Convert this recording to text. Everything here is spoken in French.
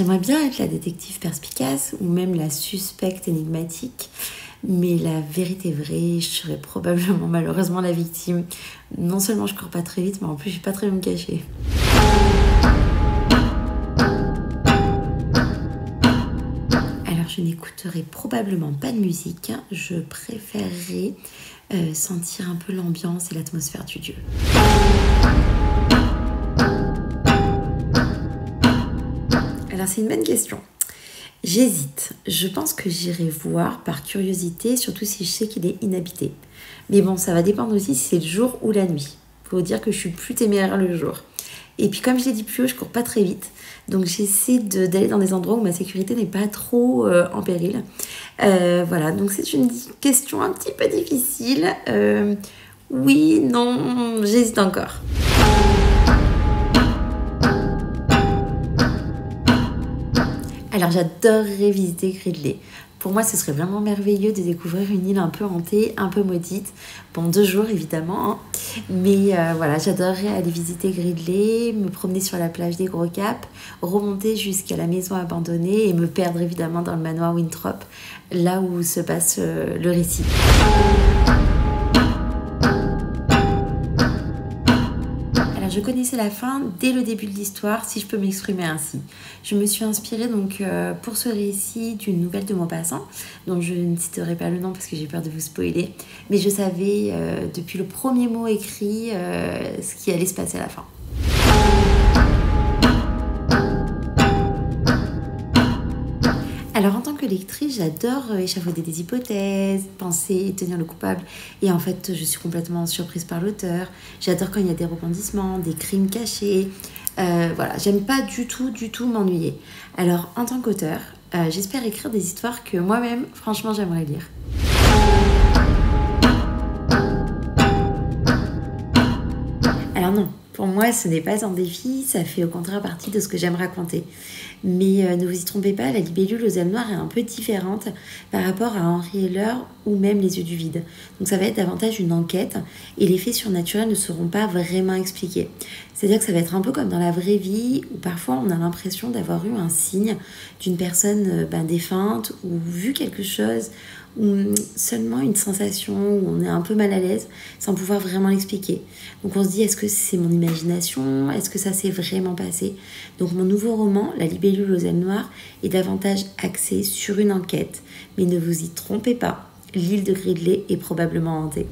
j'aimerais bien être la détective perspicace ou même la suspecte énigmatique, mais la vérité vraie, je serais probablement malheureusement la victime. Non seulement je cours pas très vite, mais en plus je suis pas très bien me cacher. Alors je n'écouterai probablement pas de musique, je préférerais sentir un peu l'ambiance et l'atmosphère du lieu. Alors c'est une bonne question. J'hésite. Je pense que j'irai voir par curiosité, surtout si je sais qu'il est inhabité. Mais bon, ça va dépendre aussi si c'est le jour ou la nuit. Faut dire que je suis plus téméraire le jour. Et puis comme je l'ai dit plus haut, je cours pas très vite. Donc j'essaie d'aller dans des endroits où ma sécurité n'est pas trop en péril. Voilà, donc c'est une question un petit peu difficile. Oui, non, j'hésite encore. Alors j'adorerais visiter Gridley. Pour moi, ce serait vraiment merveilleux de découvrir une île un peu hantée, un peu maudite. Bon, 2 jours évidemment, hein. Mais voilà, j'adorerais aller visiter Gridley, me promener sur la plage des Gros Caps, remonter jusqu'à la maison abandonnée et me perdre évidemment dans le manoir Winthrop, là où se passe le récit. Je connaissais la fin dès le début de l'histoire, si je peux m'exprimer ainsi. Je me suis inspirée donc pour ce récit d'une nouvelle de Maupassant, dont je ne citerai pas le nom parce que j'ai peur de vous spoiler, mais je savais depuis le premier mot écrit ce qui allait se passer à la fin. Alors en tant que lectrice, j'adore échafauder des hypothèses, penser et tenir le coupable. Et en fait, je suis complètement surprise par l'auteur. J'adore quand il y a des rebondissements, des crimes cachés. Voilà, j'aime pas du tout m'ennuyer. Alors en tant qu'auteur, j'espère écrire des histoires que moi-même, franchement, j'aimerais lire. Alors non, pour moi, ce n'est pas un défi, ça fait au contraire partie de ce que j'aime raconter. Mais ne vous y trompez pas, la libellule aux ailes noires est un peu différente par rapport à Henri Heller ou même Les Yeux du vide. Donc ça va être davantage une enquête et les faits surnaturels ne seront pas vraiment expliqués. C'est-à-dire que ça va être un peu comme dans la vraie vie où parfois on a l'impression d'avoir eu un signe d'une personne défunte ou vu quelque chose ou seulement une sensation où on est un peu mal à l'aise sans pouvoir vraiment l'expliquer. Donc on se dit, est-ce que c'est mon imagination? Est-ce que ça s'est vraiment passé? Donc mon nouveau roman, La libellule aux ailes noires, est davantage axé sur une enquête. Mais ne vous y trompez pas, l'île de Gridley est probablement hantée.